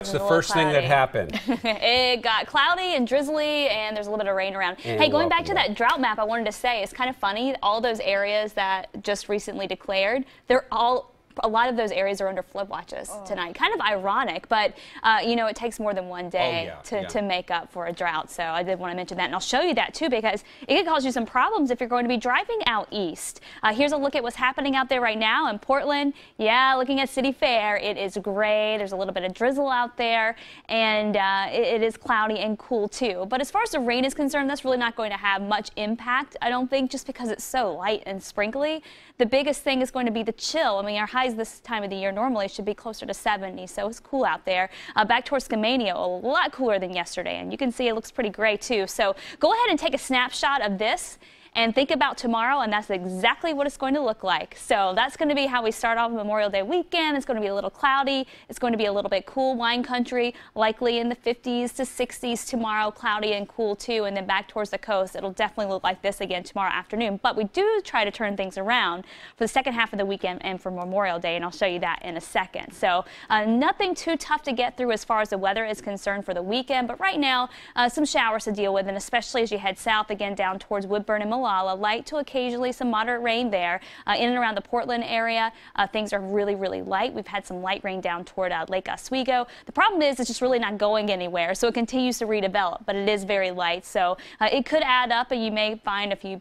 What's the first thing that happened? It got cloudy and drizzly, and there's a little bit of rain around. And hey, going back to that drought map, I wanted to say it's kind of funny. All those areas that just recently declared, a lot of those areas are under flood watches tonight. Kind of ironic, but you know, it takes more than one day to make up for a drought. So I did want to mention that, and I'll show you that too, because it could cause you some problems if you're going to be driving out east. Here's a look at what's happening out there right now in Portland. Yeah, looking at City Fair, it is gray. There's a little bit of drizzle out there, and it is cloudy and cool too. But as far as the rain is concerned, that's really not going to have much impact, I don't think, just because it's so light and sprinkly. The biggest thing is going to be the chill. I mean, our highs this time of the year normally should be closer to 70, so it's cool out there. Back towards Skamania, a lot cooler than yesterday, and you can see it looks pretty gray too. So go ahead and take a snapshot of this and think about tomorrow, and that's exactly what it's going to look like. So that's going to be how we start off Memorial Day weekend. It's going to be a little cloudy. It's going to be a little bit cool. Wine country, likely in the 50s to 60s tomorrow, cloudy and cool too. And then back towards the coast, it'll definitely look like this again tomorrow afternoon. But we do try to turn things around for the second half of the weekend and for Memorial Day, and I'll show you that in a second. So nothing too tough to get through as far as the weather is concerned for the weekend. But right now, some showers to deal with, and especially as you head south again down towards Woodburn and light to occasionally some moderate rain there. In and around the Portland area, things are really, really light. We've had some light rain down toward Lake Oswego. The problem is it's just really not going anywhere, so it continues to redevelop, but it is very light. So it could add up, and you may find a few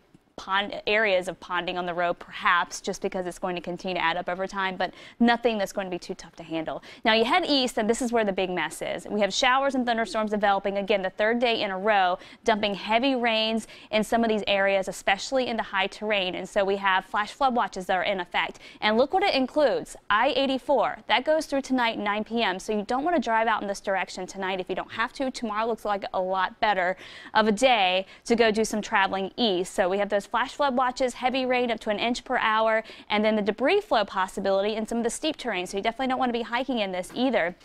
areas of ponding on the road, perhaps, just because it's going to continue to add up over time, but nothing that's going to be too tough to handle. Now you head east, and this is where the big mess is. We have showers and thunderstorms developing again the third day in a row, dumping heavy rains in some of these areas, especially in the high terrain. And so we have flash flood watches that are in effect. And look what it includes. I-84, that goes through tonight 9 p.m. So you don't want to drive out in this direction tonight if you don't have to. Tomorrow looks like a lot better of a day to go do some traveling east. So we have those flash flood watches, heavy rain up to 1 inch per hour, and then the debris flow possibility in some of the steep terrain. So you definitely don't want to be hiking in this either.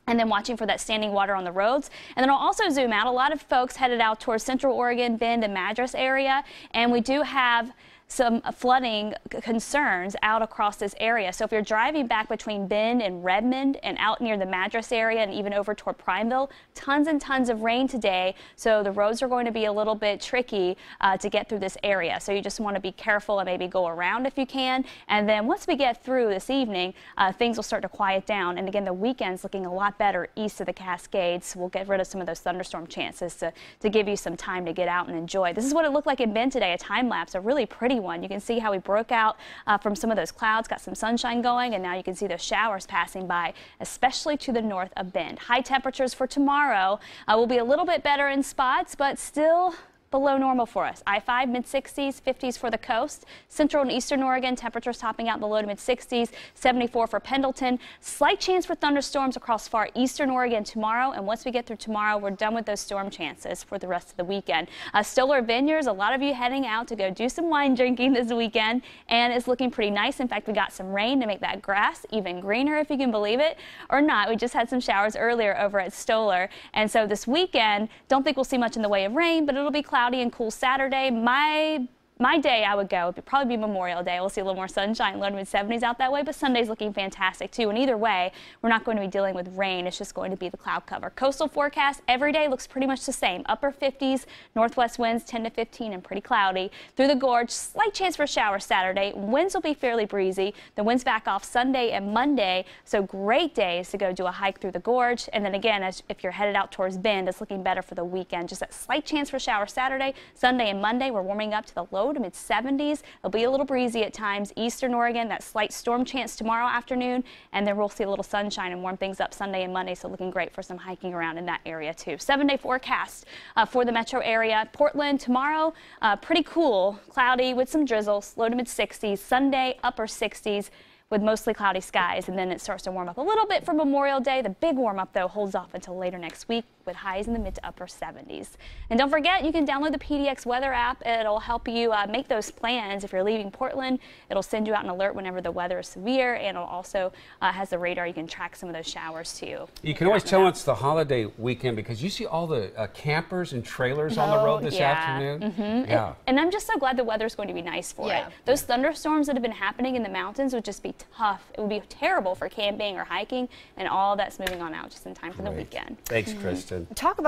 And then watching for that standing water on the roads. And then I'll also zoom out. A lot of folks headed out towards Central Oregon, Bend, and Madras area, and we do have some flooding concerns out across this area. So if you're driving back between Bend and Redmond and out near the Madras area and even over toward Prineville, tons and tons of rain today. So the roads are going to be a little bit tricky to get through this area. So you just want to be careful and maybe go around if you can. And then once we get through this evening, things will start to quiet down. And again, the weekend's looking a lot better east of the Cascades. We'll get rid of some of those thunderstorm chances to give you some time to get out and enjoy. This is what it looked like in Bend today, a time lapse, a really pretty one. You can see how we broke out from some of those clouds, got some sunshine going, and now you can see those showers passing by, especially to the north of Bend. High temperatures for tomorrow will be a little bit better in spots, but still below normal for us. I-5 mid-60s, 50s for the coast. Central and eastern Oregon, temperatures topping out in the low to mid-60s, 74 for Pendleton. Slight chance for thunderstorms across far eastern Oregon tomorrow, and once we get through tomorrow, we're done with those storm chances for the rest of the weekend. Stoller Vineyards, a lot of you heading out to go do some wine drinking this weekend, and it's looking pretty nice. In fact, we got some rain to make that grass even greener, if you can believe it or not. We just had some showers earlier over at Stoller, and so this weekend, don't think we'll see much in the way of rain, but it'll be cloudy and cool Saturday. My day I would go would probably be Memorial Day. We'll see a little more sunshine, low to mid-70s out that way, but Sunday's looking fantastic too. And either way, we're not going to be dealing with rain. It's just going to be the cloud cover. Coastal forecast every day looks pretty much the same. Upper 50s, northwest winds 10 to 15 and pretty cloudy. Through the gorge, slight chance for a shower Saturday. Winds will be fairly breezy. The winds back off Sunday and Monday, so great days to go do a hike through the gorge. And then again, if you're headed out towards Bend, it's looking better for the weekend. Just that slight chance for a shower Saturday, Sunday and Monday. We're warming up to the low to mid-70s. It'll be a little breezy at times. Eastern Oregon, that slight storm chance tomorrow afternoon, and then we'll see a little sunshine and warm things up Sunday and Monday, so looking great for some hiking around in that area too. 7-day forecast for the metro area. Portland tomorrow, pretty cool, cloudy with some drizzles, low to mid-60s. Sunday, upper 60s. With mostly cloudy skies, and then it starts to warm up a little bit for Memorial Day. The big warm up though holds off until later next week with highs in the mid to upper 70s. And don't forget, you can download the PDX weather app. It'll help you make those plans. If you're leaving Portland, it'll send you out an alert whenever the weather is severe, and it'll also has the radar. You can track some of those showers too. You can always tell it's the holiday weekend because you see all the campers and trailers on the road this afternoon. And I'm just so glad the weather's going to be nice for it. Those thunderstorms that have been happening in the mountains would just be tough. It would be terrible for camping or hiking, and all that's moving on out just in time for the weekend. Thanks, Kristen. Talk about